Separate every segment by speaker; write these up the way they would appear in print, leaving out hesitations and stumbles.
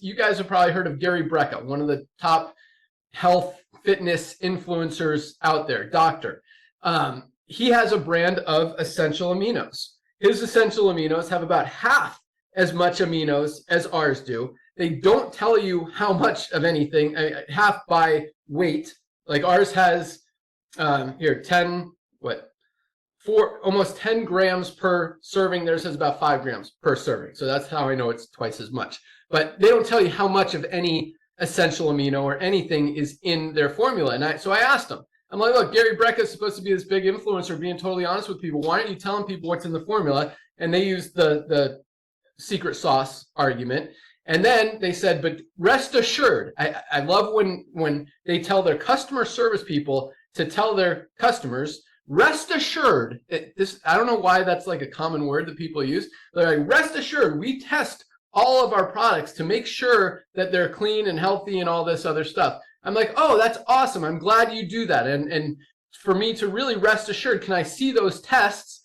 Speaker 1: You guys have probably heard of Gary Brecka, one of the top health fitness influencers out there, doctor. He has a brand of essential aminos. His essential aminos have about half as much aminos as ours do. They don't tell you how much of anything, half by weight. Like ours has here 10, almost 10 grams per serving. Theirs has about 5 grams per serving. So that's how I know it's twice as much. But they don't tell you how much of any essential amino or anything is in their formula. And so I asked him, I'm like, look, Gary Brecka is supposed to be this big influencer, being totally honest with people. Why aren't you telling people what's in the formula? And they used the secret sauce argument. And then they said, but rest assured, I love when they tell their customer service people to tell their customers, rest assured, I don't know why that's like a common word that people use. They're like, rest assured, we test all of our products to make sure that they're clean and healthy and all this other stuff. I'm like, oh, that's awesome. I'm glad you do that. And for me to really rest assured, can I see those tests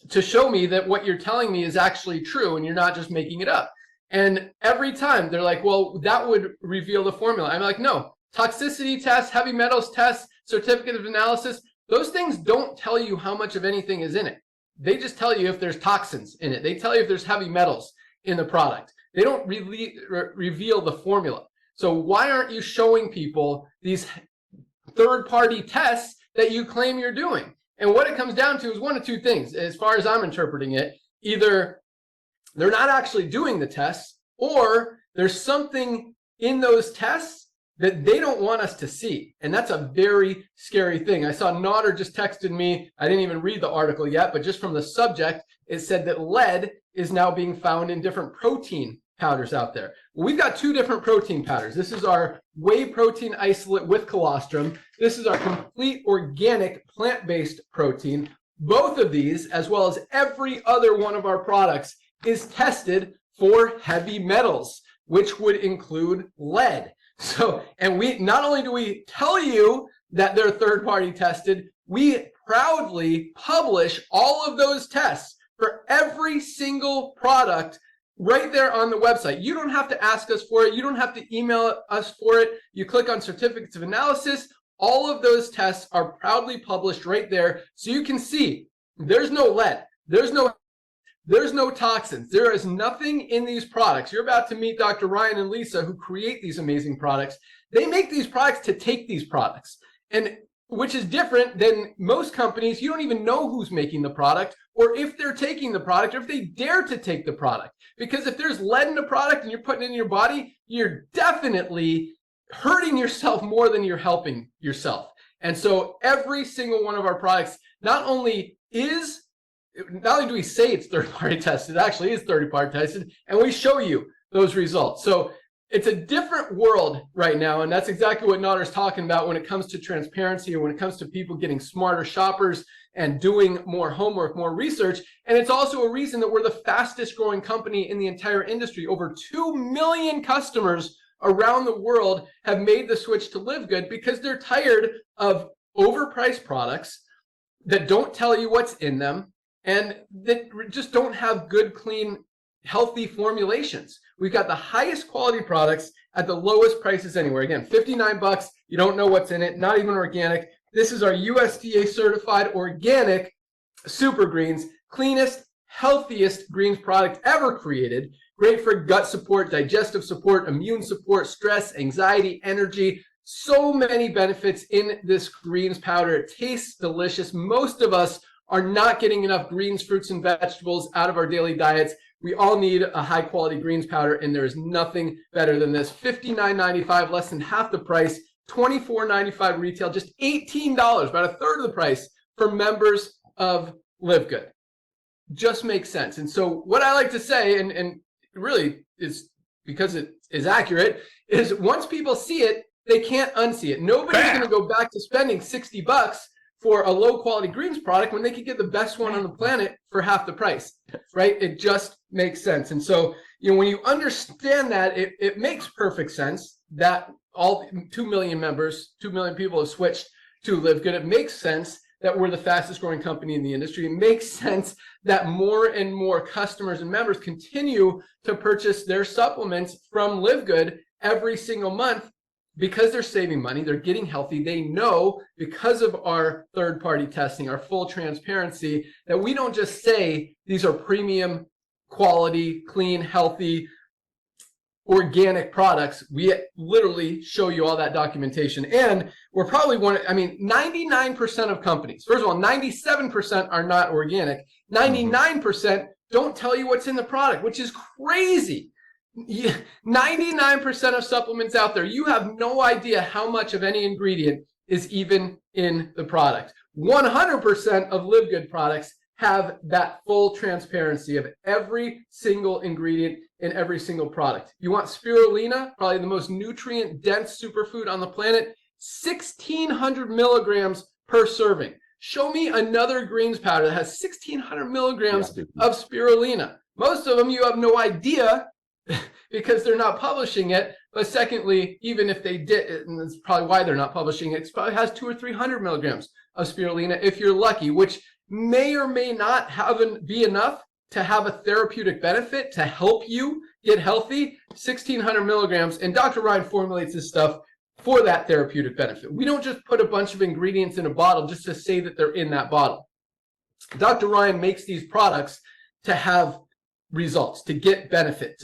Speaker 1: to show me that what you're telling me is actually true and you're not just making it up? And every time they're like, well, that would reveal the formula. I'm like, no, toxicity tests, heavy metals tests, certificate of analysis, those things don't tell you how much of anything is in it. They just tell you if there's toxins in it. They tell you if there's heavy metals in the product. They don't really reveal the formula. So why aren't you showing people these third-party tests that you claim you're doing? And what it comes down to is one of two things, as far as I'm interpreting it. Either they're not actually doing the tests, or there's something in those tests that they don't want us to see. And that's a very scary thing. I saw Nodder just texted me. I didn't even read the article yet, but just from the subject, it said that lead is now being found in different protein powders out there. Well, we've got 2 different protein powders. This is our whey protein isolate with colostrum. This is our complete organic plant-based protein. Both of these, as well as every other one of our products, is tested for heavy metals, which would include lead. So, and we not only do we tell you that they're third-party tested, we proudly publish all of those tests for every single product right there on the website. You don't have to ask us for it. You don't have to email us for it. You click on certificates of analysis. All of those tests are proudly published right there. So you can see there's no lead. There's no toxins. There is nothing in these products. You're about to meet Dr. Ryan and Lisa, who create these amazing products. They make these products to take these products, and which is different than most companies. You don't even know who's making the product, or if they're taking the product, or if they dare to take the product. Because if there's lead in the product and you're putting it in your body, you're definitely hurting yourself more than you're helping yourself. And so every single one of our products not only do we say it's third-party tested, it actually is third-party tested, and we show you those results. So it's a different world right now, and that's exactly what Nodder's talking about when it comes to transparency and when it comes to people getting smarter shoppers and doing more homework, more research. And it's also a reason that we're the fastest growing company in the entire industry. Over 2 million customers around the world have made the switch to LiveGood because they're tired of overpriced products that don't tell you what's in them and that just don't have good, clean, healthy formulations. We've got the highest quality products at the lowest prices anywhere. Again, 59 bucks. You don't know what's in it, not even organic. This is our USDA certified organic super greens, cleanest, healthiest greens product ever created. Great for gut support, digestive support, immune support, stress, anxiety, energy. So many benefits in this greens powder. It tastes delicious. Most of us are not getting enough greens, fruits, and vegetables out of our daily diets. We all need a high quality greens powder, and there is nothing better than this. $59.95, less than half the price. $24.95 retail, just $18, about a third of the price for members of LiveGood. Just makes sense. And so what I like to say, and really is because it is accurate, is once people see it, they can't unsee it. Nobody's going to go back to spending 60 bucks for a low quality greens product when they could get the best one on the planet for half the price, right? It just makes sense. And so, when you understand that, it makes perfect sense that all 2 million members, 2 million people have switched to LiveGood. It makes sense that we're the fastest growing company in the industry. It makes sense that more and more customers and members continue to purchase their supplements from LiveGood every single month because they're saving money, they're getting healthy. They know because of our third-party testing, our full transparency, that we don't just say these are premium quality, clean, healthy, organic products. We literally show you all that documentation. And we're probably 99% of companies, first of all, 97% are not organic. 99% don't tell you what's in the product, which is crazy. 99% of supplements out there, you have no idea how much of any ingredient is even in the product. 100% of LiveGood products have that full transparency of every single ingredient in every single product. You want spirulina, probably the most nutrient-dense superfood on the planet, 1,600 milligrams per serving. Show me another greens powder that has 1,600 milligrams of spirulina. Most of them you have no idea because they're not publishing it. But secondly, even if they did, and that's probably why they're not publishing it, it probably has 200 or 300 milligrams of spirulina if you're lucky, which may or may not be enough to have a therapeutic benefit to help you get healthy. 1,600 milligrams, and Dr. Ryan formulates this stuff for that therapeutic benefit. We don't just put a bunch of ingredients in a bottle just to say that they're in that bottle. Dr. Ryan makes these products to have results, to get benefit,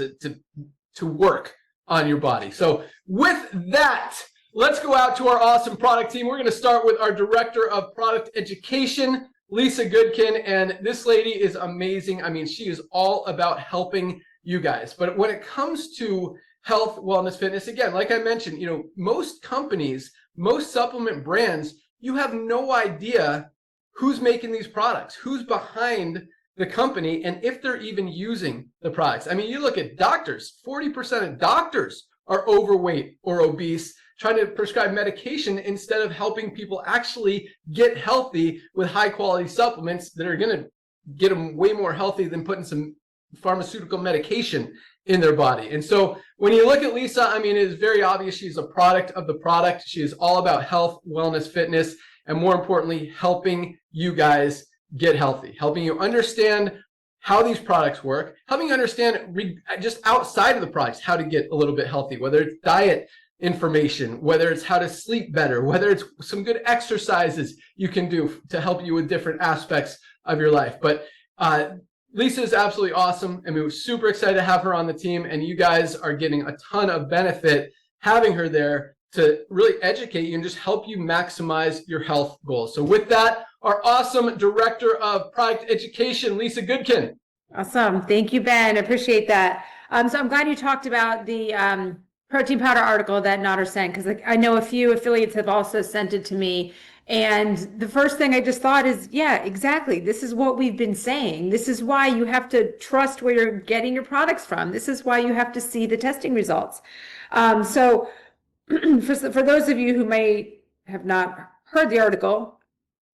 Speaker 1: to work on your body. So with that, let's go out to our awesome product team. We're going to start with our Director of Product Education, Lisa Goodkin, and this lady is amazing. I mean, she is all about helping you guys. But when it comes to health, wellness, fitness, again, like I mentioned, most companies, most supplement brands, you have no idea who's making these products, who's behind the company, and if they're even using the products. I mean, you look at doctors, 40% of doctors are overweight or obese, trying to prescribe medication instead of helping people actually get healthy with high quality supplements that are going to get them way more healthy than putting some pharmaceutical medication in their body. And so when you look at Lisa, I mean, it is very obvious she's a product of the product. She is all about health, wellness, fitness, and more importantly, helping you guys get healthy, helping you understand how these products work, helping you understand just outside of the products how to get a little bit healthy, whether it's diet information, whether it's how to sleep better, whether it's some good exercises you can do to help you with different aspects of your life. But Lisa is absolutely awesome, and we were super excited to have her on the team, and you guys are getting a ton of benefit having her there to really educate you and just help you maximize your health goals. So with that, our awesome Director of Product Education, Lisa Goodkin.
Speaker 2: Awesome. Thank you, Ben. Appreciate that. So I'm glad you talked about the protein powder article that Nader sent, because I know a few affiliates have also sent it to me. And the first thing I just thought is, yeah, exactly. This is what we've been saying. This is why you have to trust where you're getting your products from. This is why you have to see the testing results. So for those of you who may have not heard the article,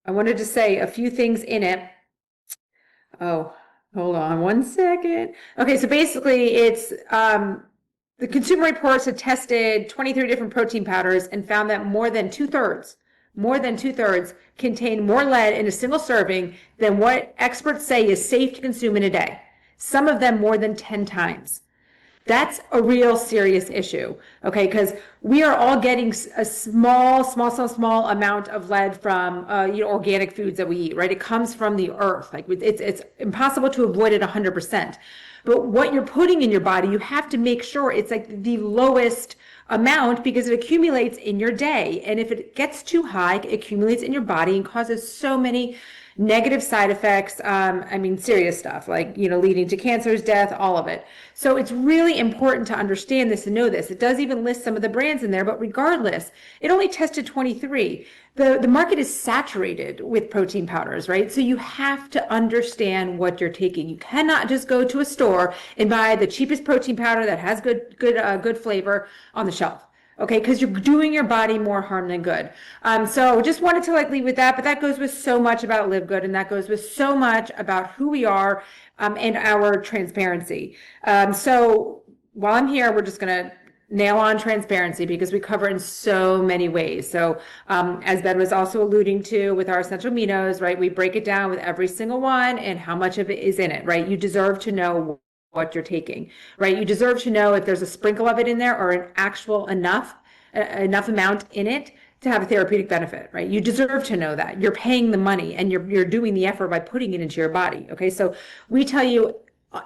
Speaker 2: I wanted to say a few things in it. Oh, hold on one second. Okay, so basically it's the Consumer Reports had tested 23 different protein powders and found that more than two-thirds contain more lead in a single serving than what experts say is safe to consume in a day. Some of them more than 10 times. That's a real serious issue, okay? Because we are all getting a small amount of lead from organic foods that we eat, right? It comes from the earth. Like it's impossible to avoid it 100%. But what you're putting in your body, you have to make sure it's like the lowest amount, because it accumulates in your day. And if it gets too high, it accumulates in your body and causes so many negative side effects. Serious stuff like, leading to cancers, death, all of it. So it's really important to understand this and know this. It does even list some of the brands in there, but regardless, it only tested 23. The market is saturated with protein powders, right? So you have to understand what you're taking. You cannot just go to a store and buy the cheapest protein powder that has good flavor on the shelf. Okay, because you're doing your body more harm than good. So just wanted to leave with that, but that goes with so much about LiveGood, and that goes with so much about who we are and our transparency. So while I'm here, we're just gonna nail on transparency because we cover it in so many ways. So as Ben was also alluding to with our essential aminos, right, we break it down with every single one and how much of it is in it, right? You deserve to know what you're taking, right? You deserve to know if there's a sprinkle of it in there or an actual enough amount in it to have a therapeutic benefit, right? You deserve to know that. You're paying the money and you're doing the effort by putting it into your body, okay? So we tell you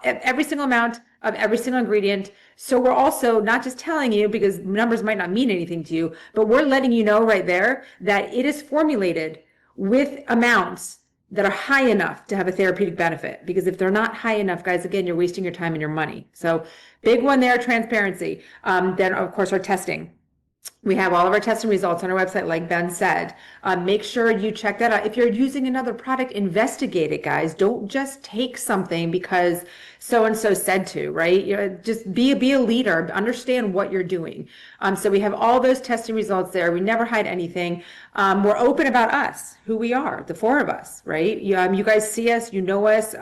Speaker 2: every single amount of every single ingredient. So we're also not just telling you because numbers might not mean anything to you, but we're letting you know right there that it is formulated with amounts that are high enough to have a therapeutic benefit. Because if they're not high enough, guys, again, you're wasting your time and your money. So big one there, transparency. Then of course our testing. We have all of our testing results on our website, like Ben said. Make sure you check that out. If you're using another product, investigate it, guys. Don't just take something because so-and-so said to, right? Just be a leader, understand what you're doing. So we have all those testing results there. We never hide anything. We're open about us, who we are, the four of us, right? You guys see us, you know us.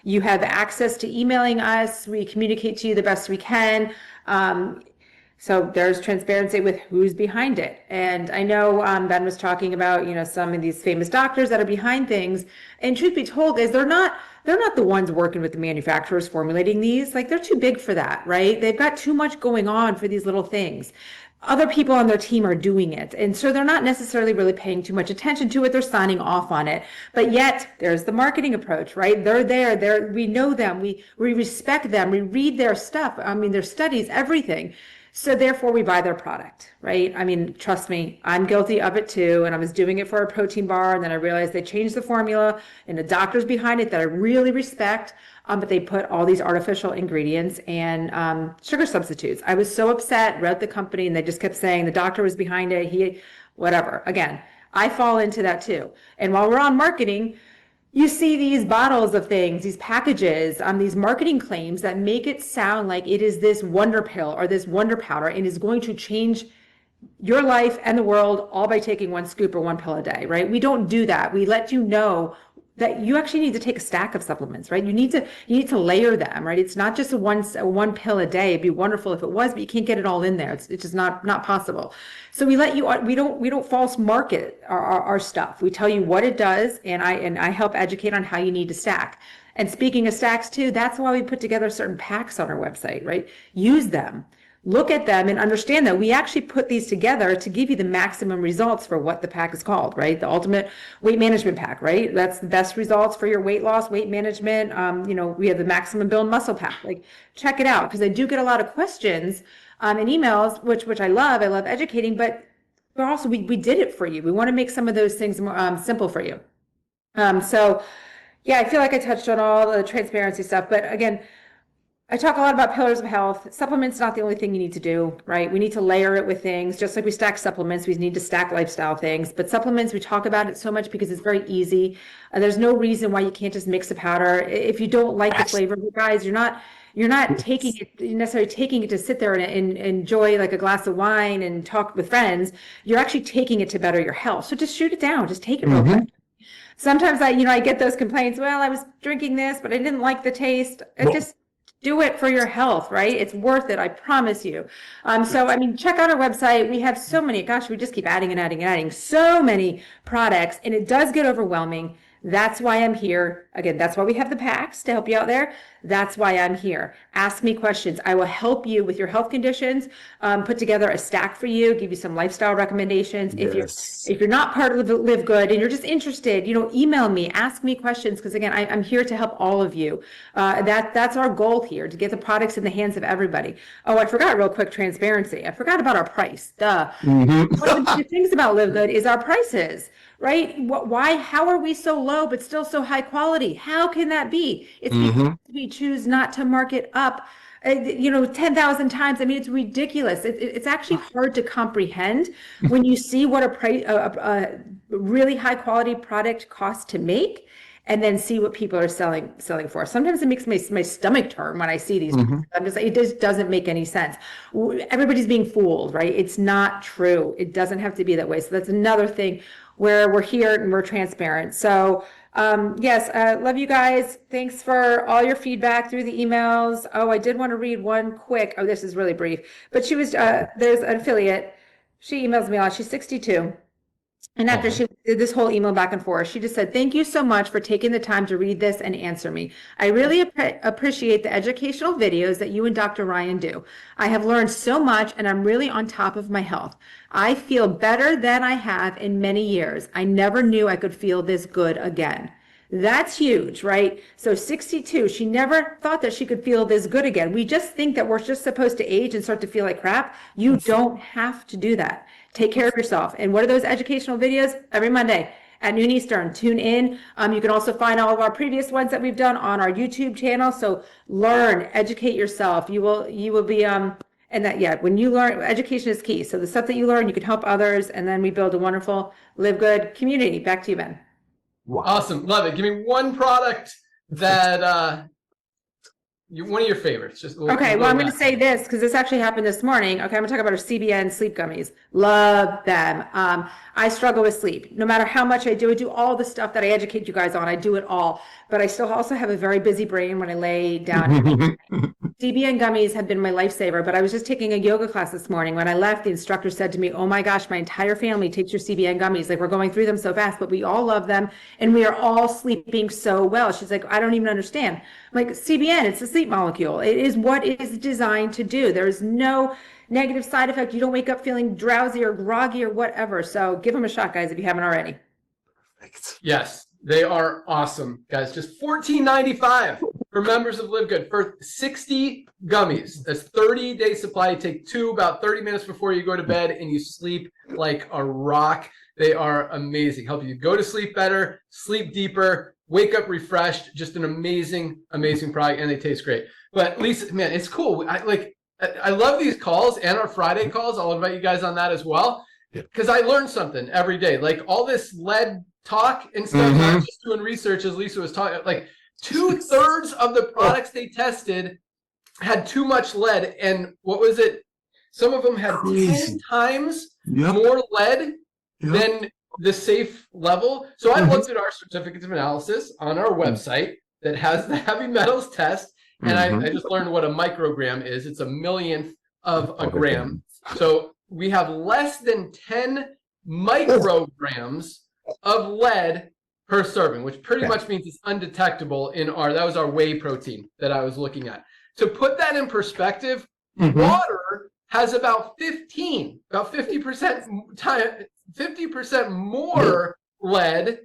Speaker 2: You have access to emailing us. We communicate to you the best we can. So there's transparency with who's behind it. And I know Ben was talking about, some of these famous doctors that are behind things. And truth be told, is they're not the ones working with the manufacturers formulating these. Like, they're too big for that, right? They've got too much going on for these little things. Other people on their team are doing it. And so they're not necessarily really paying too much attention to it. They're signing off on it. But yet there's the marketing approach, right? They're there. We know them. We respect them. We read their stuff. Their studies, everything. So therefore we buy their product, right? Trust me, I'm guilty of it too. And I was doing it for a protein bar. And then I realized they changed the formula and the doctors behind it that I really respect. But they put all these artificial ingredients and sugar substitutes. I was so upset, wrote the company, and they just kept saying the doctor was behind it. Whatever. Again, I fall into that too. And while we're on marketing, you see these bottles of things, these packages, these marketing claims that make it sound like it is this wonder pill or this wonder powder and is going to change your life and the world all by taking one scoop or one pill a day, right? We don't do that. We let you know that you actually need to take a stack of supplements, right? You need to layer them, right? It's not just a one pill a day. It'd be wonderful if it was, but you can't get it all in there. It's just not possible. So we let you, we don't false market our stuff. We tell you what it does, and I help educate on how you need to stack. And speaking of stacks too, that's why we put together certain packs on our website, right? Use them. Look at them and understand that we actually put these together to give you the maximum results for what the pack is called, right? The ultimate weight management pack, right? That's the best results for your weight loss, weight management. We have the maximum build muscle pack. Like, check it out, because I do get a lot of questions and emails, which I love. I love educating, but also we did it for you. We want to make some of those things more simple for you. So yeah, I feel like I touched on all the transparency stuff, but again, I talk a lot about pillars of health. Supplements not the only thing you need to do, right? We need to layer it with things. Just like we stack supplements, we need to stack lifestyle things. But supplements, we talk about it so much because it's very easy. There's no reason why you can't just mix a powder. If you don't like the flavor, you guys, you're not taking it necessarily taking it to sit there and enjoy like a glass of wine and talk with friends. You're actually taking it to better your health. So just shoot it down. Just take it real quick. Sometimes I get those complaints. Well, I was drinking this, but I didn't like the taste. Just do it for your health, right? It's worth it. I promise you. Check out our website. We have so many, we just keep adding and adding and adding so many products, and it does get overwhelming. That's why I'm here. Again, that's why we have the packs to help you out there. That's why I'm here. Ask me questions. I will help you with your health conditions, put together a stack for you, give you some lifestyle recommendations.
Speaker 3: Yes.
Speaker 2: If you're not part of LiveGood and you're just interested, email me, ask me questions, because again, I'm here to help all of you. That's our goal here, to get the products in the hands of everybody. Oh, I forgot real quick, transparency. I forgot about our price. Duh. One of the things about LiveGood is our prices. Right? Why? How are we so low but still so high quality? How can that be? It's because we choose not to mark it up, 10,000 times. It's ridiculous. It's actually hard to comprehend when you see what a really high quality product costs to make, and then see what people are selling for. Sometimes it makes my stomach turn when I see these. I'm just like, it just doesn't make any sense. Everybody's being fooled, right? It's not true. It doesn't have to be that way. So that's another thing where we're here and we're transparent. So yes, love you guys. Thanks for all your feedback through the emails. Oh, I did want to read one quick. Oh, this is really brief. But she was, there's an affiliate. She emails me a lot. She's 62. And after she did this whole email back and forth, she just said, thank you so much for taking the time to read this and answer me. I really appreciate the educational videos that you and Dr. Ryan do. I have learned so much and I'm really on top of my health. I feel better than I have in many years. I never knew I could feel this good again. That's huge, right? So 62, she never thought that she could feel this good again. We just think that we're just supposed to age and start to feel like crap. You don't have to do that. Take care of yourself. And what are those educational videos? Every Monday at noon Eastern. Tune in. You can also find all of our previous ones that we've done on our YouTube channel. So learn, educate yourself. You will be and that, yeah, when you learn, education is key. So the stuff that you learn, you can help others, and then we build a wonderful Live Good community. Back to you, Ben.
Speaker 1: Wow. Awesome. Love it. Give me one product that one of your favorites. Just
Speaker 2: okay, well, I'm going to say this because this actually happened this morning. Okay, I'm going to talk about our CBN sleep gummies. Love them. I struggle with sleep. No matter how much I do all the stuff that I educate you guys on. I do it all. But I still also have a very busy brain when I lay down. CBN gummies have been my lifesaver, but I was just taking a yoga class this morning. When I left, the instructor said to me, oh my gosh, my entire family takes your CBN gummies. Like, we're going through them so fast, but we all love them and we are all sleeping so well. She's like, I don't even understand. I'm like, CBN, it's a sleep molecule. It is what it is designed to do. There is no negative side effect. You don't wake up feeling drowsy or groggy or whatever. So give them a shot, guys, if you haven't already.
Speaker 1: Perfect. Yes, they are awesome, guys. Just $14.95 for members of Live Good for 60 gummies. That's 30-day supply. You take two about 30 minutes before you go to bed, and you sleep like a rock. They are amazing. Help you go to sleep better, sleep deeper, wake up refreshed. Just an amazing, amazing product, and they taste great. But Lisa, man, it's cool. I love these calls and our Friday calls. I'll invite you guys on that as well, because I learn something every day. Like all this lead talk and stuff, not just doing research, as Lisa was talking, like 2/3 of the products they tested had too much lead. And what was it? Some of them had 10 times more lead than the safe level. So I looked at our certificates of analysis on our website that has the heavy metals test. And I just learned what a microgram is. It's a millionth of a gram. So we have less than 10 micrograms of lead per serving, which pretty much means it's undetectable in that was our whey protein that I was looking at. To put that in perspective, water has about 50% more lead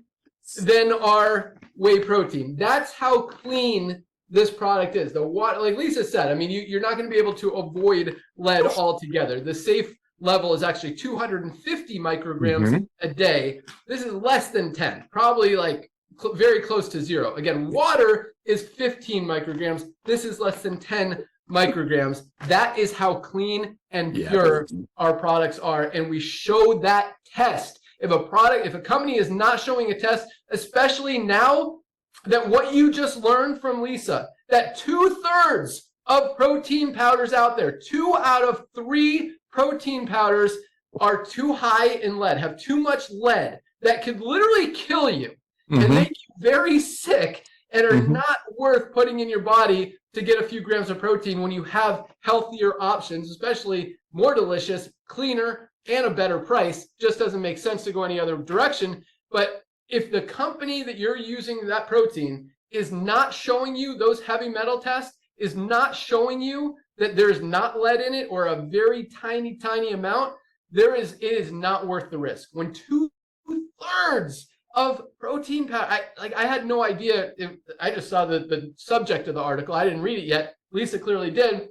Speaker 1: than our whey protein. That's how clean this product is. The water, like Lisa said, I mean, you're not going to be able to avoid lead altogether. The safe level is actually 250 micrograms a day. This is less than 10, probably like very close to zero. Again, water is 15 micrograms. This is less than 10 micrograms. That is how clean and pure our products are. And we show that test. If a company is not showing a test, especially now that what you just learned from Lisa, that 2/3 of protein powders out there, 2 out of 3 protein powders are too high in lead, have too much lead that could literally kill you and make you very sick and are not worth putting in your body to get a few grams of protein when you have healthier options, especially more delicious, cleaner, and a better price. Just doesn't make sense to go any other direction. But if the company that you're using that protein is not showing you those heavy metal tests, is not showing you that there's not lead in it or a very tiny, tiny amount, it is not worth the risk. When 2/3 of protein powder, I had no idea. I just saw the subject of the article. I didn't read it yet. Lisa clearly did.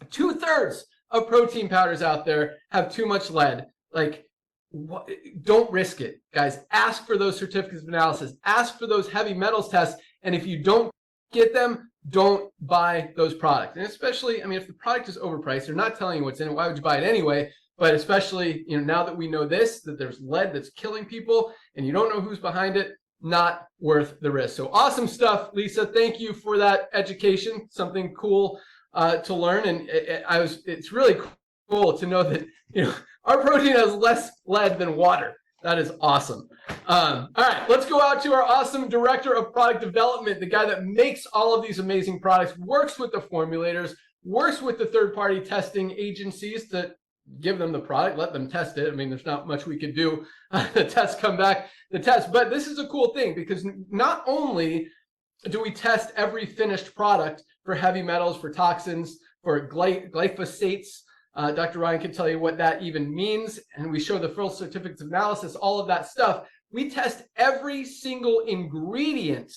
Speaker 1: 2/3 of protein powders out there have too much lead. Don't risk it, guys. Ask for those certificates of analysis. Ask for those heavy metals tests. And if you don't get them, don't buy those products. And especially, I mean, if the product is overpriced, they're not telling you what's in it, why would you buy it anyway? But especially, now that we know that there's lead that's killing people and you don't know who's behind it, not worth the risk. So awesome stuff, Lisa. Thank you for that education. Something cool to learn, and it's really cool to know that our protein has less lead than water. That is awesome. All right, let's go out to our awesome director of product development, the guy that makes all of these amazing products, works with the formulators, works with the third-party testing agencies to give them the product, let them test it. I mean, there's not much we could do. The tests come back, the test. But this is a cool thing because not only do we test every finished product for heavy metals, for toxins, for glyphosates. Dr. Ryan can tell you what that even means. And we show the full certificates of analysis, all of that stuff. We test every single ingredient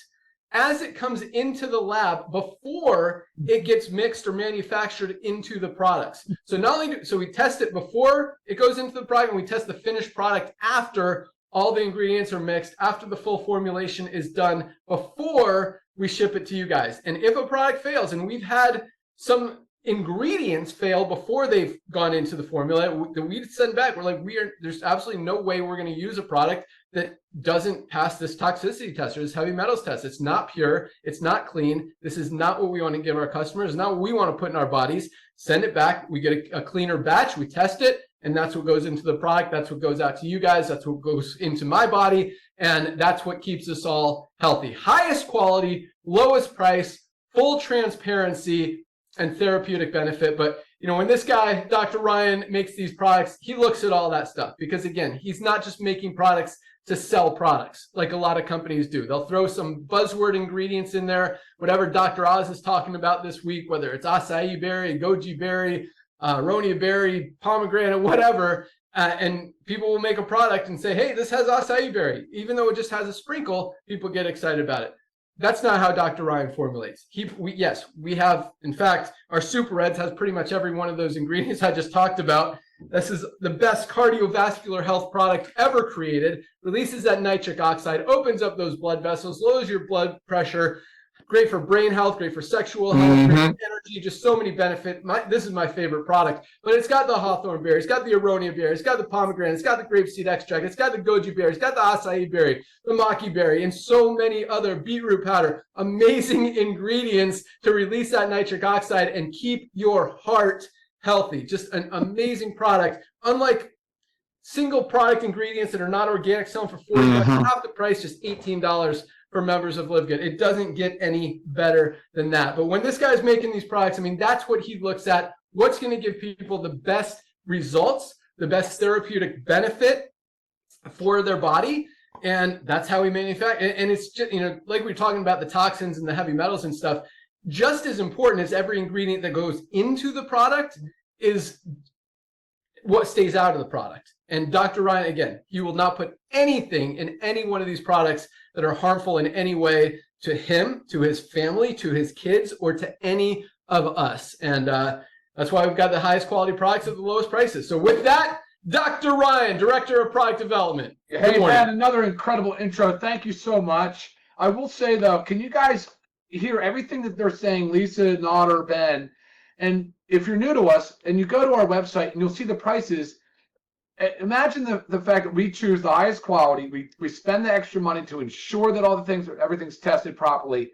Speaker 1: as it comes into the lab before it gets mixed or manufactured into the products. So not only so we test it before it goes into the product, and we test the finished product after all the ingredients are mixed, after the full formulation is done, before we ship it to you guys. And if a product fails, and we've had some ingredients fail before they've gone into the formula, that we send back, we're like, there's absolutely no way we're going to use a product that doesn't pass this toxicity test or this heavy metals test. It's not pure, it's not clean, this is not what we want to give our customers, it's not what we want to put in our bodies. Send it back, we get a cleaner batch, we test it, and that's what goes into the product, that's what goes out to you guys, that's what goes into my body, and that's what keeps us all healthy. Highest quality, lowest price, full transparency, and therapeutic benefit. But when this guy, Dr. Ryan, makes these products, he looks at all that stuff, because again, he's not just making products to sell products like a lot of companies do. They'll throw some buzzword ingredients in there, whatever Dr. Oz is talking about this week, whether it's acai berry, goji berry, aronia berry, pomegranate, whatever, and people will make a product and say, hey, this has acai berry. Even though it just has a sprinkle, people get excited about it. That's not how Dr. Ryan formulates. Yes, we have, in fact, our Super Reds has pretty much every one of those ingredients I just talked about. This is the best cardiovascular health product ever created. Releases that nitric oxide, opens up those blood vessels, lowers your blood pressure. Great for brain health, great for sexual health, great for energy, just so many benefits. This is my favorite product, but it's got the hawthorn berry, it's got the aronia berry, it's got the pomegranate, it's got the grapeseed extract, it's got the goji berry, it's got the acai berry, the maki berry, and so many other beetroot powder. Amazing ingredients to release that nitric oxide and keep your heart healthy. Just an amazing product. Unlike single product ingredients that are not organic, selling for $40, half the price, just $18 for members of LiveGood. It doesn't get any better than that. But when this guy's making these products, I mean, that's what he looks at. What's going to give people the best results, the best therapeutic benefit for their body. And that's how we manufacture. And it's just, like we were talking about the toxins and the heavy metals and stuff, just as important as every ingredient that goes into the product is what stays out of the product. And Dr. Ryan, again, he will not put anything in any one of these products that are harmful in any way to him, to his family, to his kids, or to any of us. And that's why we've got the highest quality products at the lowest prices. So with that, Dr. Ryan, Director of Product Development.
Speaker 3: Hey, man, another incredible intro. Thank you so much. I will say, though, can you guys hear everything that they're saying, Lisa, Nader, Ben? And if you're new to us and you go to our website and you'll see the prices, imagine the fact that we choose the highest quality. We spend the extra money to ensure that everything's tested properly,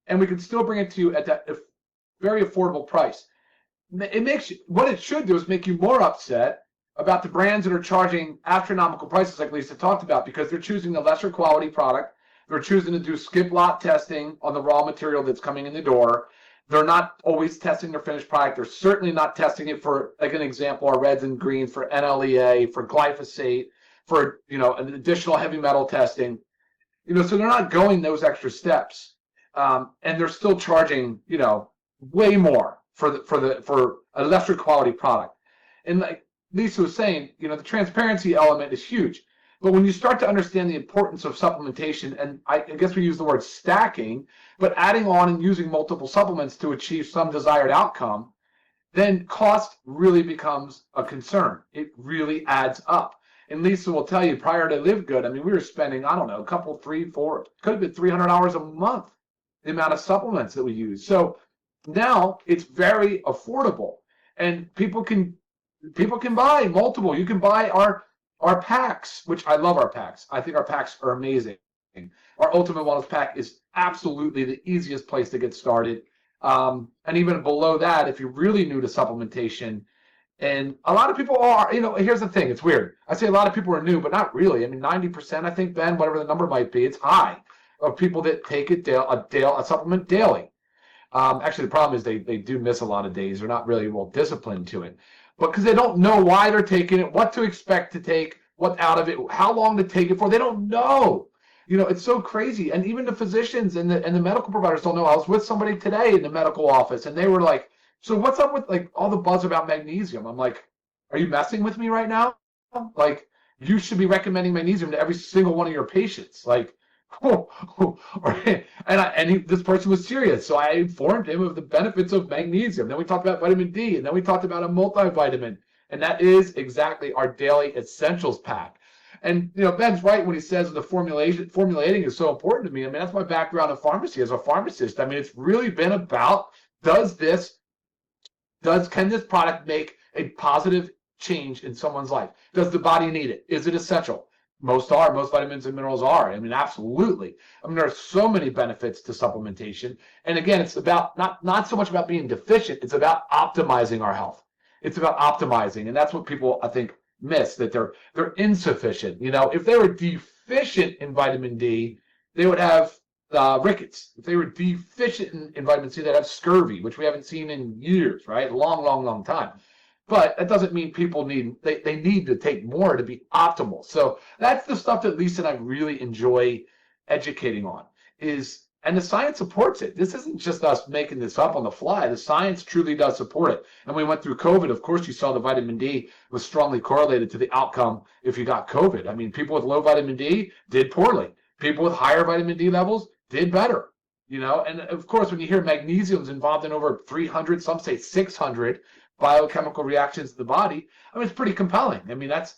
Speaker 3: and we can still bring it to you at that very affordable price. What it should do is make you more upset about the brands that are charging astronomical prices, like Lisa talked about, because they're choosing the lesser quality product. They're choosing to do skip lot testing on the raw material that's coming in the door. They're not always testing their finished product. They're certainly not testing it for, like an example, our reds and greens, for NLEA, for glyphosate, for an additional heavy metal testing. So they're not going those extra steps, and they're still charging way more for a lesser quality product. And like Lisa was saying, the transparency element is huge. But when you start to understand the importance of supplementation, and I guess we use the word stacking, but adding on and using multiple supplements to achieve some desired outcome, then cost really becomes a concern. It really adds up. And Lisa will tell you, prior to LiveGood, I mean, we were spending, I don't know, a couple, 3, 4, could have been 300 hours a month, the amount of supplements that we use. So now it's very affordable, and people can buy multiple. You can buy our packs, which I love our packs. I think our packs are amazing. Our Ultimate Wellness Pack is absolutely the easiest place to get started. And even below that, if you're really new to supplementation, and a lot of people are, here's the thing, it's weird. I say a lot of people are new, but not really. I mean, 90%, I think, Ben, whatever the number might be, it's high of people that take a supplement daily. Actually, the problem is they do miss a lot of days. They're not really well disciplined to it. But because they don't know why they're taking it, what to expect to take, what out of it, how long to take it for. They don't know. It's so crazy. And even the physicians and the medical providers don't know. I was with somebody today in the medical office, and they were like, so what's up with like all the buzz about magnesium? I'm like, are you messing with me right now? Like, you should be recommending magnesium to every single one of your patients. Like, this person was serious. So I informed him of the benefits of magnesium. Then we talked about vitamin D, and then we talked about a multivitamin. And that is exactly our daily essentials pack. And Ben's right when he says the formulating is so important to me. I mean, that's my background in pharmacy as a pharmacist. I mean, it's really been about, can this product make a positive change in someone's life? Does the body need it? Is it essential? Most vitamins and minerals are. I mean, absolutely. I mean, there are so many benefits to supplementation. And again, it's about not so much about being deficient, it's about optimizing our health. It's about optimizing. And that's what people, I think, miss, that they're insufficient. If they were deficient in vitamin D, they would have rickets. If they were deficient in vitamin C, they'd have scurvy, which we haven't seen in years, right? Long time. But that doesn't mean people need to take more to be optimal. So that's the stuff that Lisa and I really enjoy educating on, and the science supports it. This isn't just us making this up on the fly. The science truly does support it. And we went through COVID. Of course, you saw the vitamin D was strongly correlated to the outcome if you got COVID. I mean, people with low vitamin D did poorly. People with higher vitamin D levels did better. And of course, when you hear magnesium's involved in over 300, some say 600 biochemical reactions in the body, I mean, it's pretty compelling. I mean, that's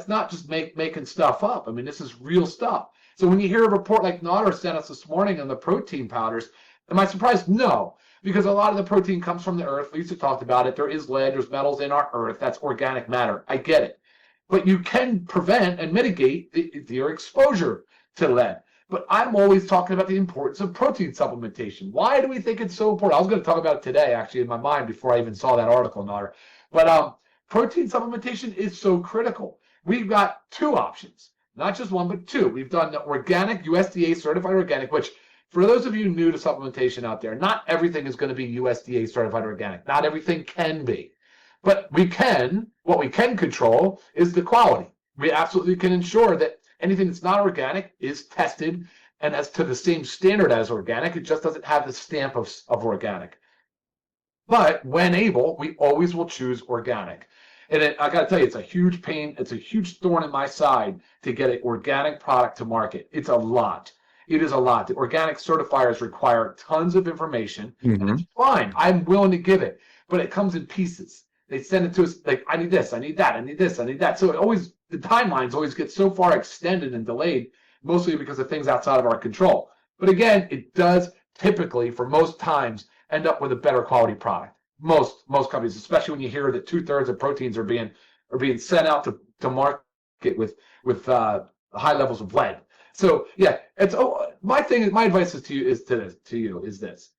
Speaker 3: not just making stuff up. I mean, this is real stuff. So when you hear a report like Nader sent us this morning on the protein powders, am I surprised? No, because a lot of the protein comes from the earth. Lisa talked about it. There is lead, there's metals in our earth. That's organic matter. I get it. But you can prevent and mitigate your exposure to lead. But I'm always talking about the importance of protein supplementation. Why do we think it's so important? I was going to talk about it today, actually, in my mind before I even saw that article, Nader. But protein supplementation is so critical. We've got two options, not just one, but two. We've done the organic, USDA certified organic, which for those of you new to supplementation out there, not everything is going to be USDA certified organic. Not everything can be. But what we can control is the quality. We absolutely can ensure that anything that's not organic is tested and as to the same standard as organic. It just doesn't have the stamp of organic. But when able, we always will choose organic. And I got to tell you, it's a huge pain. It's a huge thorn in my side to get an organic product to market. It's a lot. It is a lot. The organic certifiers require tons of information. And it's fine. I'm willing to give it. But it comes in pieces. They send it to us like, I need this, I need that, I need this, I need that. So the timelines always get so far extended and delayed, mostly because of things outside of our control. But again, it does typically, for most times, end up with a better quality product. Most companies, especially when you hear that 2/3 of proteins are being sent out to market with high levels of lead. So yeah, my advice to you is this: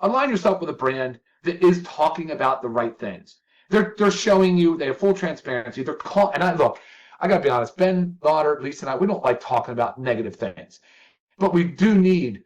Speaker 3: align yourself with a brand that is talking about the right things. They're showing you, they have full transparency. I gotta be honest, Ben, Nader, Lisa, and I, we don't like talking about negative things, but we do need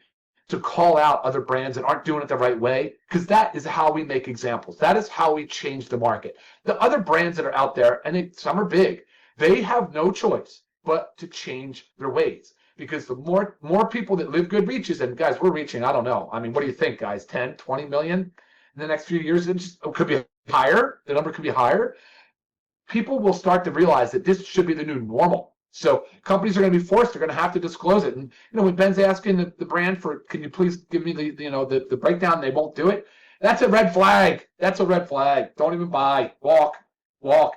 Speaker 3: to call out other brands that aren't doing it the right way, because that is how we make examples. That is how we change the market. The other brands that are out there, and some are big, they have no choice but to change their ways, because the more people that LiveGood reaches, and guys, we're reaching, I don't know, I mean, what do you think, guys, 10, 20 million in the next few years? It could be higher. The number could be higher. People will start to realize that this should be the new normal. So companies are going to be forced. They're going to have to disclose it. And when Ben's asking the brand for, can you please give me the breakdown? They won't do it. That's a red flag. That's a red flag. Don't even buy. Walk.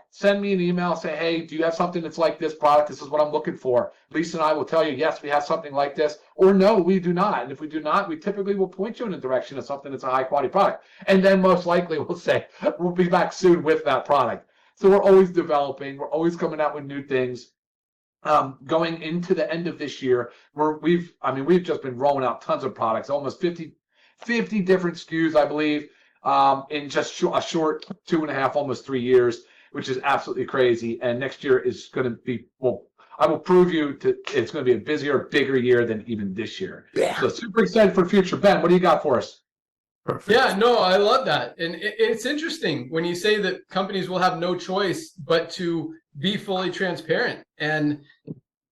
Speaker 3: Send me an email. Say, hey, do you have something that's like this product? This is what I'm looking for. Lisa and I will tell you, yes, we have something like this, or no, we do not. And if we do not, we typically will point you in the direction of something that's a high quality product. And then most likely we'll say, we'll be back soon with that product. So we're always developing. We're always coming out with new things. going into the end of this year, we've just been rolling out tons of products, almost 50 different SKUs, I believe, in just a short 2.5, almost 3 years, which is absolutely crazy. And next year is going to be, well, I will prove it's going to be a busier, bigger year than even this year. Yeah. So super excited for the future. Ben, what do you got for us?
Speaker 1: Perfect. Yeah, no, I love that. And it's interesting when you say that companies will have no choice but to be fully transparent. And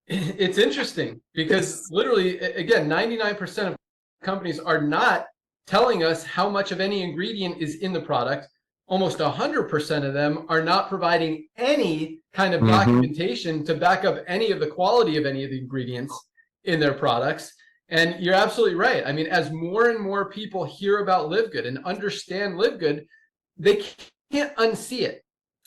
Speaker 1: it's interesting because literally, again, 99% of companies are not telling us how much of any ingredient is in the product. Almost 100% of them are not providing any kind of documentation to back up any of the quality of any of the ingredients in their products. And you're absolutely right. I mean, as more and more people hear about LiveGood and understand LiveGood, they can't unsee it.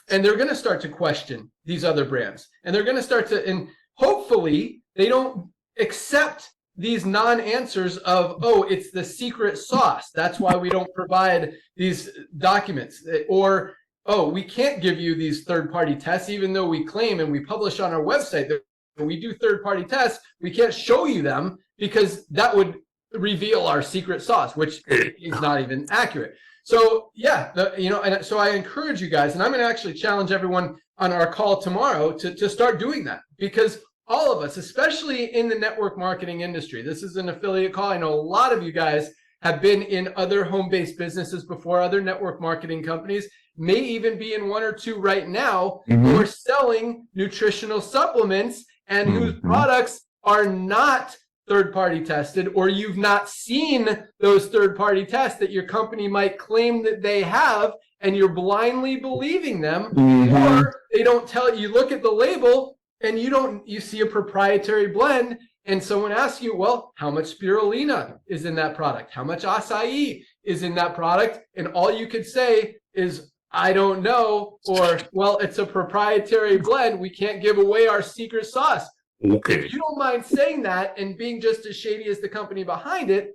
Speaker 1: And they're going to start to question these other brands. And they're going to start to, and hopefully they don't accept these non-answers of, oh, it's the secret sauce. That's why we don't provide these documents. Or, oh, we can't give you these third-party tests, even though we claim and we publish on our website that when we do third-party tests, we can't show you them because that would reveal our secret sauce, which is not even accurate. So yeah, and so I encourage you guys, and I'm going to actually challenge everyone on our call tomorrow to start doing that, because all of us, especially in the network marketing industry, this is an affiliate call. I know a lot of you guys have been in other home-based businesses before, other network marketing companies, may even be in one or two right now who are selling nutritional supplements and whose products are not third-party tested, or you've not seen those third-party tests that your company might claim that they have, and you're blindly believing them, or they don't tell you, look at the label and you see a proprietary blend, and someone asks you, well, how much spirulina is in that product? How much acai is in that product? And all you could say is, I don't know, or, well, it's a proprietary blend. We can't give away our secret sauce. Okay. If you don't mind saying that and being just as shady as the company behind it,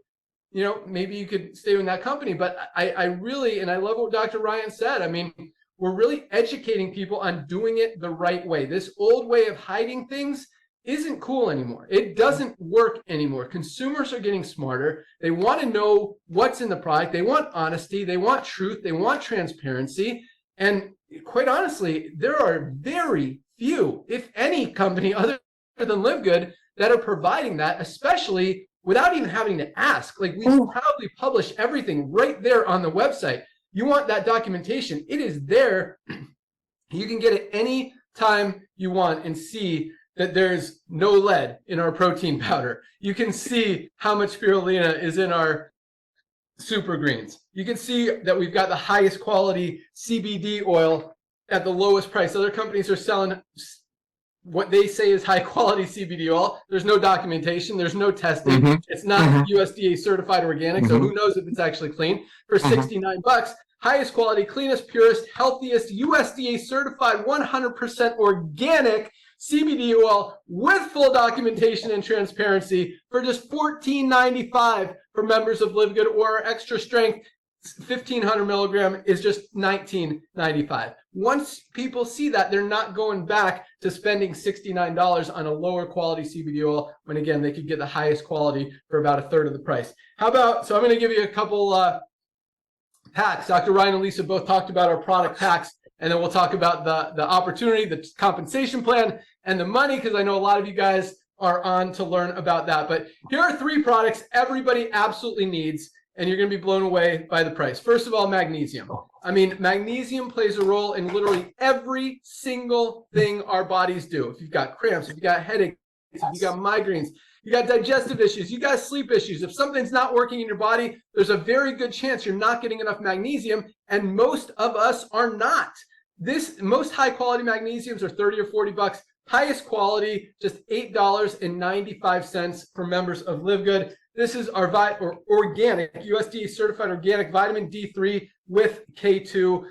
Speaker 1: maybe you could stay in that company. But I really, and I love what Dr. Ryan said. I mean, we're really educating people on doing it the right way. This old way of hiding things isn't cool anymore. It doesn't work anymore. Consumers are getting smarter. They want to know what's in the product. They want honesty. They want truth. They want transparency. And quite honestly, there are very few, if any, company other than LiveGood that are providing that, especially without even having to ask. Like, we proudly publish everything right there on the website. You want that documentation, it is there. You can get it any time you want and see that there's no lead in our protein powder. You can see how much spirulina is in our super greens. You can see that we've got the highest quality CBD oil at the lowest price. Other companies are selling what they say is high quality CBD oil. There's no documentation. There's no testing. It's not USDA certified organic. So who knows if it's actually clean, for $69. Highest quality, cleanest, purest, healthiest, USDA certified, 100% organic CBD oil with full documentation and transparency for just $14.95 for members of LiveGood, or our extra strength 1,500 milligram is just $19.95. Once people see that, they're not going back to spending $69 on a lower quality CBD oil when, again, they could get the highest quality for about a third of the price. How about, so I'm going to give you a couple packs. Dr. Ryan and Lisa both talked about our product packs, and then we'll talk about the opportunity, the compensation plan, and the money, because I know a lot of you guys are on to learn about that. But here are 3 products everybody absolutely needs, and you're going to be blown away by the price. First of all, magnesium. I mean, magnesium plays a role in literally every single thing our bodies do. If you've got cramps, if you've got headaches, if you've got migraines, you got digestive issues, you got sleep issues. If something's not working in your body, there's a very good chance you're not getting enough magnesium, and most of us are not. Most high quality magnesiums are 30 or 40 bucks. Highest quality, just $8.95 for members of LiveGood. This is our organic, USDA certified organic vitamin D3 with K2.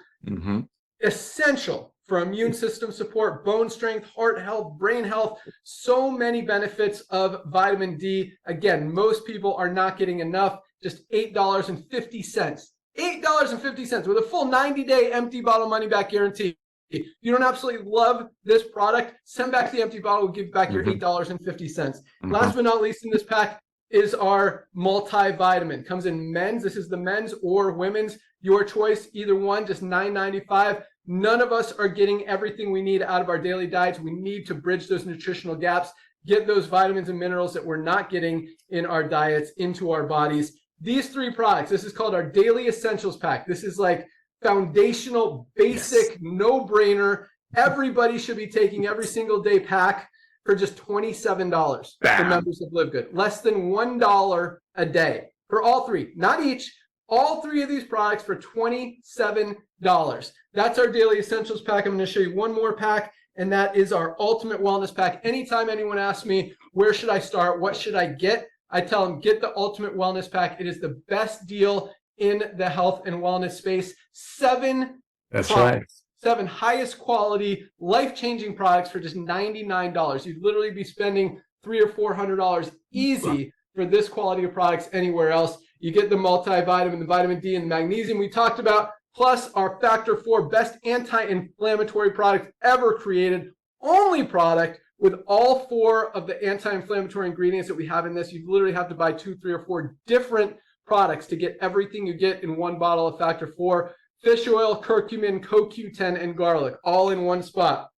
Speaker 1: Essential for immune system support, bone strength, heart health, brain health, so many benefits of vitamin D. Again, most people are not getting enough, just $8.50. $8.50 with a full 90-day empty bottle money back guarantee. If you don't absolutely love this product, send back the empty bottle. We'll give back your $8.50. Last but not least in this pack is our multivitamin. Comes in men's. This is the men's or women's. Your choice, either one, just $9.95. None of us are getting everything we need out of our daily diets. We need to bridge those nutritional gaps, get those vitamins and minerals that we're not getting in our diets into our bodies. These three products, this is called our Daily Essentials Pack. This is like foundational, basic, no-brainer. Everybody should be taking every single day pack for just $27 for members of LiveGood. Less than $1 a day for all three, not each. All three of these products for $27. That's our Daily Essentials Pack. I'm going to show you one more pack, and that is our Ultimate Wellness Pack. Anytime anyone asks me, where should I start? What should I get? I tell them, get the Ultimate Wellness Pack. It is the best deal in the health and wellness space. Seven highest quality, life-changing products for just $99. You'd literally be spending $300 or $400 easy for this quality of products anywhere else. You get the multivitamin, the vitamin D, and the magnesium we talked about, plus our Factor 4 best anti-inflammatory product ever created. Only product with all four of the anti-inflammatory ingredients that we have in this. You literally have to buy 2, 3, or 4 different products to get everything you get in one bottle of Factor 4. Fish oil, curcumin, CoQ10, and garlic, all in one spot.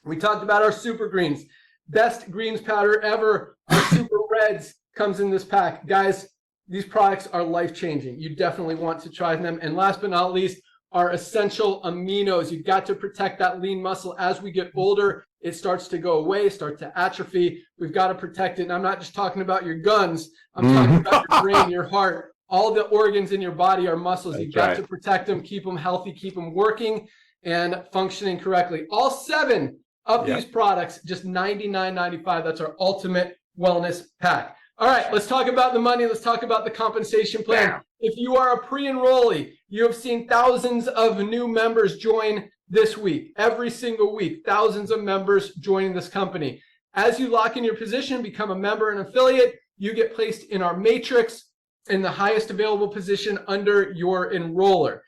Speaker 1: We talked about our super greens. Best greens powder ever. Our super reds comes in this pack. Guys, these products are life-changing. You definitely want to try them. And last but not least, our essential aminos. You've got to protect that lean muscle. As we get older, it starts to go away, start to atrophy. We've got to protect it. And I'm not just talking about your guns. I'm talking about your brain, your heart. All the organs in your body are muscles. You've got to protect them, keep them healthy, keep them working and functioning correctly. All 7 of these products, just $99.95. That's our Ultimate Wellness Pack. All right, let's talk about the money. Let's talk about the compensation plan. If you are a pre-enrollee, you have seen thousands of new members join this week. Every single week, thousands of members joining this company. As you lock in your position, become a member and affiliate, you get placed in our matrix in the highest available position under your enroller.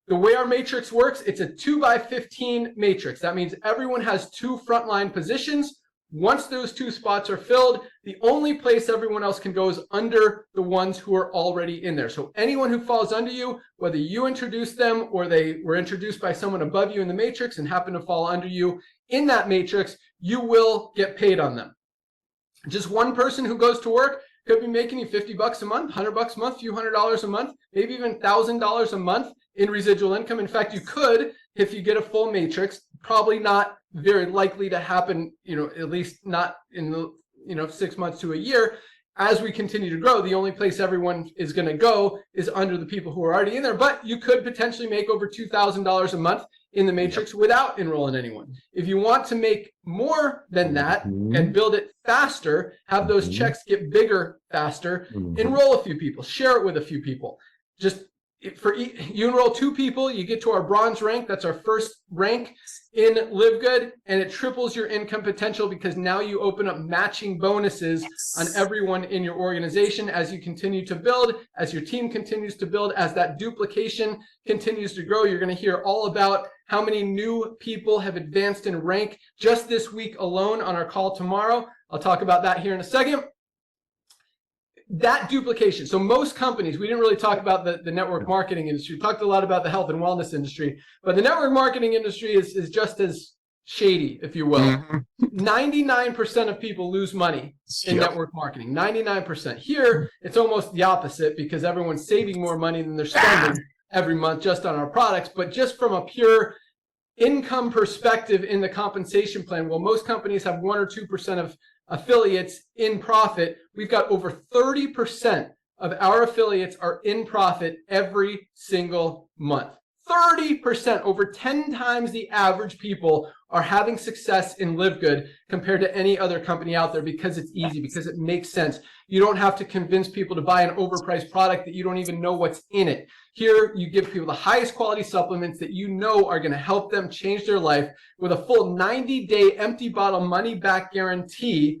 Speaker 1: The way our matrix works, it's a 2x15 matrix. That means everyone has 2 frontline positions. Once those 2 spots are filled, the only place everyone else can go is under the ones who are already in there. So anyone who falls under you, whether you introduced them or they were introduced by someone above you in the matrix and happen to fall under you in that matrix, you will get paid on them. Just one person who goes to work could be making you $50 a month, $100 a month, a few $100s a month, maybe even $1,000 a month in residual income. In fact, you could, if you get a full matrix, probably not very likely to happen, at least not in the, 6 months to a year. As we continue to grow, the only place everyone is going to go is under the people who are already in there. But you could potentially make over $2,000 a month in the matrix without enrolling anyone. If you want to make more than that and build it faster, have those checks get bigger faster, enroll a few people, share it with a few people. Just you enroll 2 people, you get to our bronze rank. That's our first rank in LiveGood, and it triples your income potential because now you open up matching bonuses on everyone in your organization as you continue to build, as your team continues to build, as that duplication continues to grow. You're going to hear all about how many new people have advanced in rank just this week alone on our call tomorrow. I'll talk about that here in a second. That duplication. So most companies, we didn't really talk about the network marketing industry. We talked a lot about the health and wellness industry, but the network marketing industry is just as shady, if you will. 99% of people lose money in network marketing. 99%. Here, it's almost the opposite because everyone's saving more money than they're spending every month just on our products. But just from a pure income perspective in the compensation plan, well, most companies have 1 or 2% of affiliates in profit. We've got over 30% of our affiliates are in profit every single month. 30%, over 10 times the average people are having success in LiveGood compared to any other company out there because it's easy, because it makes sense. You don't have to convince people to buy an overpriced product that you don't even know what's in it. Here, you give people the highest quality supplements that you know are going to help them change their life with a full 90-day empty bottle money back guarantee.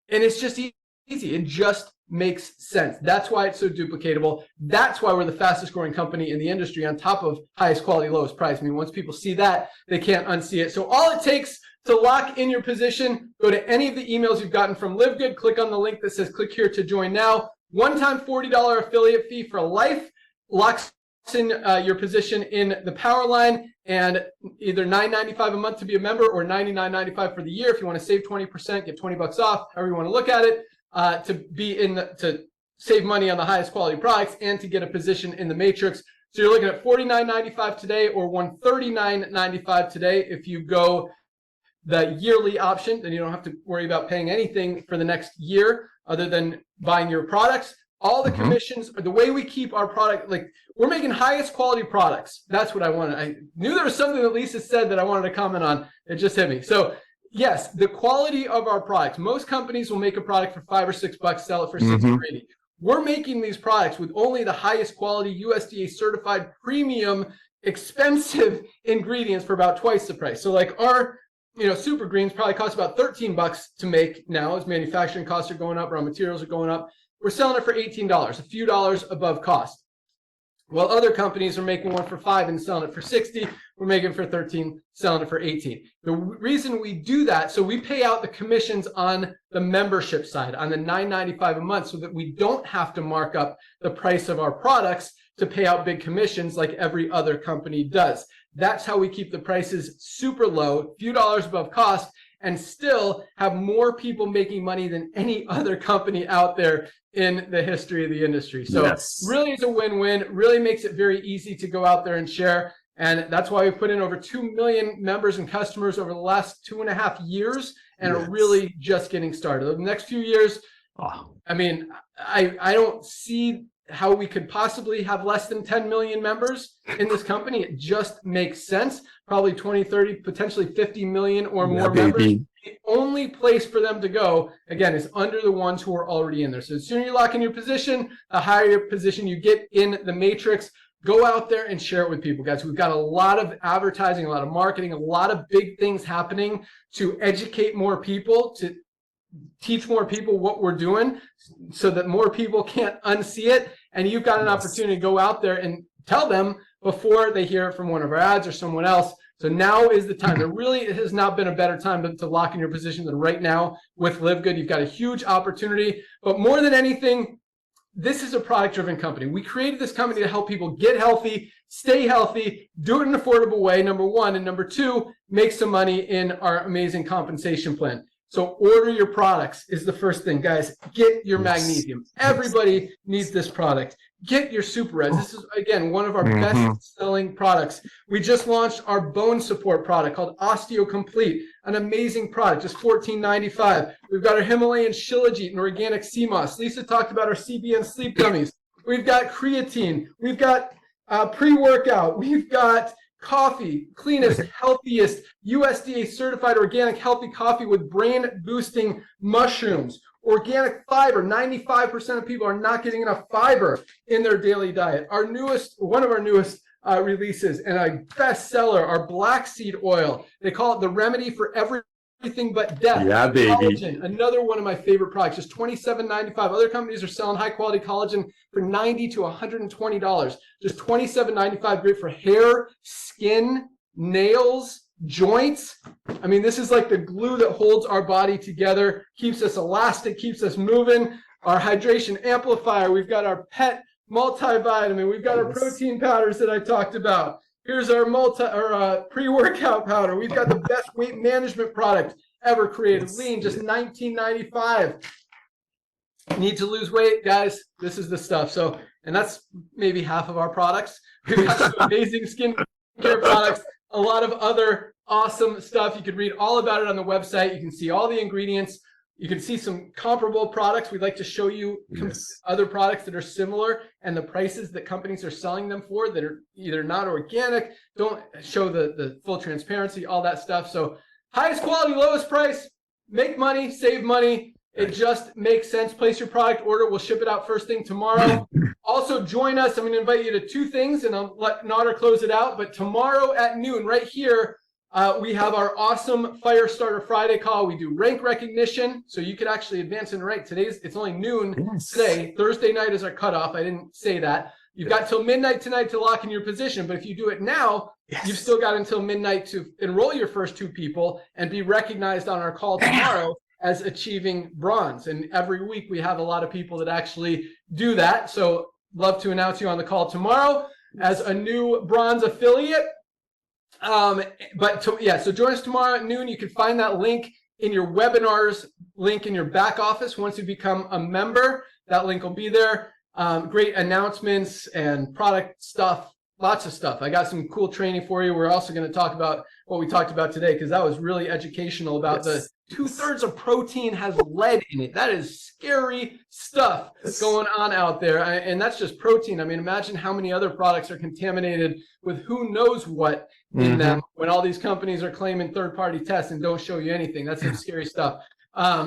Speaker 1: And it's just easy. It just makes sense. That's why it's so duplicatable. That's why we're the fastest growing company in the industry, on top of highest quality, lowest price. I mean, once people see that, they can't unsee it. So all it takes to lock in your position, go to any of the emails you've gotten from LiveGood, click on the link that says click here to join now. One-time $40 affiliate fee for life, locks in your position in the power line, and either $9.95 a month to be a member or $99.95 for the year. If you want to save 20%, get 20 bucks off, however you want to look at it, to save money on the highest quality products and to get a position in the matrix. So you're looking at $49.95 today or $139.95 today. If you go the yearly option, then you don't have to worry about paying anything for the next year other than buying your products. All the commissions, the way we keep our product, like we're making highest quality products. That's what I wanted. I knew there was something that Lisa said that I wanted to comment on. It just hit me. So yes, the quality of our products. Most companies will make a product for $5 or $6, sell it for 60 or 80. We're making these products with only the highest quality USDA certified premium expensive ingredients for about twice the price. So like our super greens probably cost about $13 to make now, as manufacturing costs are going up, raw materials are going up. We're selling it for $18, a few dollars above cost. While other companies are making one for $5 and selling it for $60, we're making it for $13, selling it for $18. The reason we do that, so we pay out the commissions on the membership side, on the $9.95 a month, so that we don't have to mark up the price of our products to pay out big commissions like every other company does. That's how we keep the prices super low, a few dollars above cost, and still have more people making money than any other company out there in the history of the industry. So really it's a win-win, really makes it very easy to go out there and share. And that's why we put in over 2 million members and customers over the last 2.5 years and are really just getting started. The next few years, I mean, I don't see how we could possibly have less than 10 million members in this company. It just makes sense. Probably 20, 30, potentially 50 million or more members. The only place for them to go, again, is under the ones who are already in there. So the sooner you lock in your position, the higher your position you get in the matrix. Go out there and share it with people, guys. We've got a lot of advertising, a lot of marketing, a lot of big things happening to educate more people, to teach more people what we're doing so that more people can't unsee it. And you've got an opportunity to go out there and tell them before they hear it from one of our ads or someone else. So now is the time. There really has not been a better time to lock in your position than right now with LiveGood. You've got a huge opportunity, but more than anything, this is a product-driven company. We created this company to help people get healthy, stay healthy, do it in an affordable way, number one, and number two, make some money in our amazing compensation plan. So order your products is the first thing, guys. Get your magnesium. Everybody needs this product. Get your Super Reds. This is, again, one of our best-selling products. We just launched our bone support product called Osteo Complete, an amazing product, just $14.95. We've got our Himalayan Shilajit and organic sea moss. Lisa talked about our CBN sleep gummies. We've got creatine. We've got pre-workout. We've got coffee, cleanest, healthiest, USDA certified organic healthy coffee with brain boosting mushrooms. Organic fiber, 95% of people are not getting enough fiber in their daily diet. One of our newest releases and a bestseller, our black seed oil. They call it the remedy for everything but death.
Speaker 4: Yeah, baby.
Speaker 1: Collagen, another one of my favorite products, just $27.95. Other companies are selling high quality collagen for $90 to $120. Just $27.95, great for hair, skin, nails, joints. I mean, this is like the glue that holds our body together, keeps us elastic, keeps us moving. Our hydration amplifier, we've got our pet multivitamin, we've got our protein powders that I talked about. Here's our pre-workout powder. We've got the best weight management product ever created. Lean, just $19.95. Need to lose weight, guys? This is the stuff. So, and that's maybe half of our products. We've got some amazing skincare products, a lot of other awesome stuff. You could read all about it on the website. You can see all the ingredients. You can see some comparable products. We'd like to show you other products that are similar and the prices that companies are selling them for that are either not organic, don't show the full transparency, all that stuff. So highest quality, lowest price, make money, save money. It just makes sense. Place your product order. We'll ship it out first thing tomorrow. Also join us. I'm going to invite you to two things and I'll let Nader close it out. But tomorrow at noon, right here, We have our awesome Fire Starter Friday call. We do rank recognition, so you could actually advance in rank. It's only noon today. Thursday night is our cutoff. I didn't say that. You've got till midnight tonight to lock in your position, but if you do it now, you've still got until midnight to enroll your first 2 people and be recognized on our call tomorrow as achieving bronze. And every week we have a lot of people that actually do that. So love to announce you on the call tomorrow as a new bronze affiliate. So join us tomorrow at noon. You can find that link in your webinars link in your back office. Once you become a member, that link will be there. Great announcements and product stuff, lots of stuff. I got some cool training for you. We're also going to talk about what we talked about today, because that was really educational about the 2/3 of protein has lead in it. That is scary stuff going on out there. And that's just protein. I mean, imagine how many other products are contaminated with who knows what in them when all these companies are claiming third-party tests and don't show you anything. That's some scary stuff.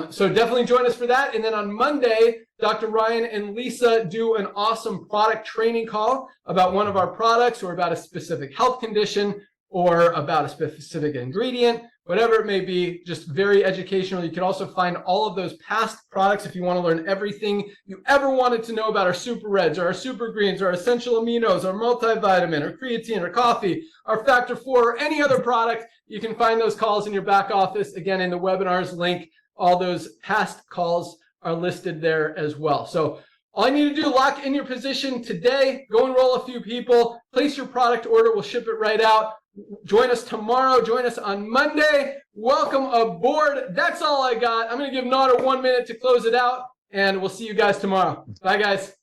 Speaker 1: So definitely join us for that. And then on Monday, Dr. Ryan and Lisa do an awesome product training call about one of our products or about a specific health condition or about a specific ingredient, whatever it may be, just very educational. You can also find all of those past products if you want to learn everything you ever wanted to know about our super reds or our super greens or our essential aminos or multivitamin or creatine or coffee, our factor 4 or any other product. You can find those calls in your back office, again, in the webinars link. All those past calls are listed there as well. So all you need to do, lock in your position today, go enroll a few people, place your product order, we'll ship it right out. Join us tomorrow, join us on Monday. Welcome aboard. That's all I got. I'm going to give Nader 1 minute to close it out, and we'll see you guys tomorrow. Bye, guys.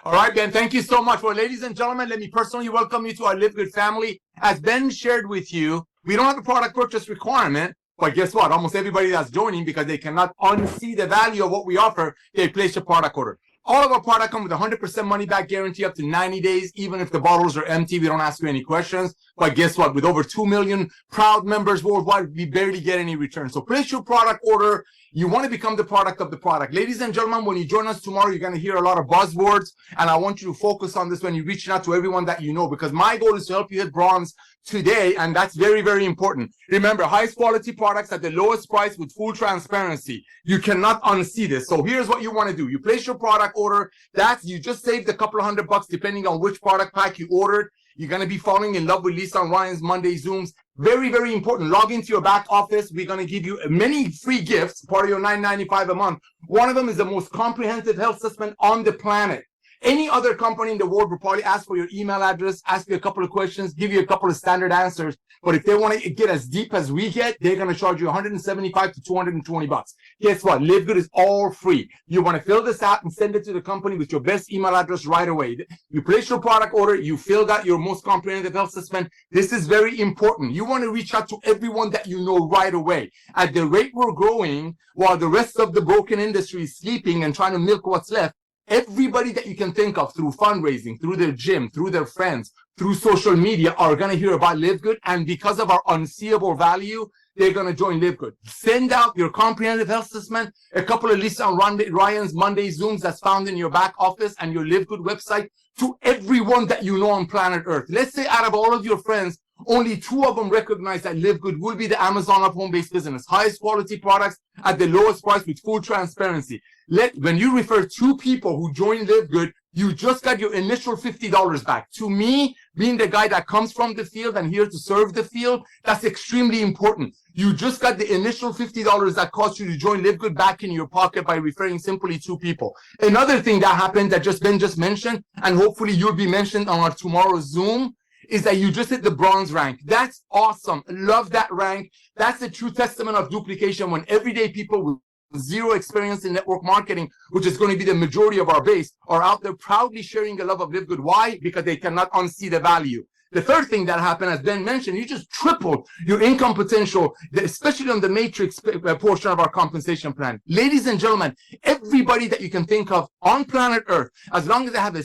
Speaker 4: All right, Ben, thank you so much. Well, ladies and gentlemen, let me personally welcome you to our LiveGood family. As Ben shared with you, we don't have a product purchase requirement. But guess what? Almost everybody that's joining, because they cannot unsee the value of what we offer, they place a product order. All of our product come with 100% money back guarantee up to 90 days. Even if the bottles are empty, we don't ask you any questions. But guess what? With over 2 million proud members worldwide, we barely get any return. So place your product order. You want to become the product of the product. Ladies and gentlemen, when you join us tomorrow, you're going to hear a lot of buzzwords. And I want you to focus on this when you're reaching out to everyone that you know, because my goal is to help you hit bronze today. And that's very, very important. Remember, highest quality products at the lowest price with full transparency. You cannot unsee this. So here's what you want to do. You place your product order. You just saved a couple of $100 depending on which product pack you ordered. You're going to be falling in love with Lisa and Ryan's Monday Zooms. Very, very important. Log into your back office. We're going to give you many free gifts, part of your $9.95 a month. One of them is the most comprehensive health assessment on the planet. Any other company in the world will probably ask for your email address, ask you a couple of questions, give you a couple of standard answers. But if they want to get as deep as we get, they're going to charge you $175 to $220. Guess what? LiveGood is all free. You want to fill this out and send it to the company with your best email address right away. You place your product order, you filled out your most comprehensive health assessment. This is very important. You want to reach out to everyone that you know right away. At the rate we're growing, while the rest of the broken industry is sleeping and trying to milk what's left, everybody that you can think of through fundraising, through their gym, through their friends, through social media are going to hear about LiveGood. And because of our unseeable value, they're going to join LiveGood. Send out your comprehensive health assessment, a couple of Lisa and Ryan's Monday Zooms that's found in your back office and your LiveGood website to everyone that you know on planet Earth. Let's say out of all of your friends, only 2 of them recognize that LiveGood will be the Amazon of home-based business. Highest quality products at the lowest price with full transparency. When you refer 2 people who join LiveGood, you just got your initial $50 back. To me, being the guy that comes from the field and here to serve the field, that's extremely important. You just got the initial $50 that cost you to join LiveGood back in your pocket by referring simply 2 people. Another thing that happened that Ben just mentioned, and hopefully you'll be mentioned on our tomorrow's Zoom, is that you just hit the bronze rank. That's awesome. Love that rank. That's a true testament of duplication when everyday people with zero experience in network marketing, which is going to be the majority of our base, are out there proudly sharing the love of LiveGood. Why? Because they cannot unsee the value. The third thing that happened, as Ben mentioned, you just tripled your income potential, especially on the matrix portion of our compensation plan. Ladies and gentlemen, everybody that you can think of on planet Earth, as long as they have a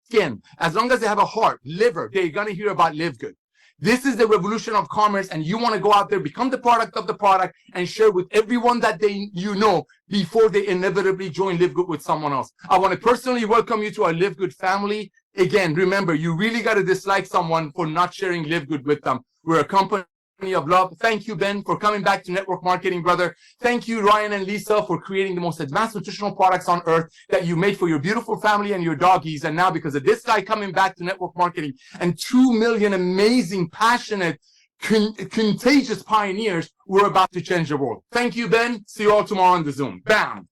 Speaker 4: skin, as long as they have a heart, liver, they're going to hear about LiveGood. This is the revolution of commerce, and you want to go out there, become the product of the product, and share with everyone that you know before they inevitably join LiveGood with someone else. I want to personally welcome you to our LiveGood family. Again, remember, you really got to dislike someone for not sharing LiveGood with them. We're a company of love. Thank you, Ben, for coming back to network marketing, brother. Thank you, Ryan and Lisa, for creating the most advanced nutritional products on earth that you made for your beautiful family and your doggies. And now, because of this guy coming back to network marketing and 2 million amazing, passionate, contagious pioneers, we're about to change the world. Thank you, Ben. See you all tomorrow on the Zoom. Bam.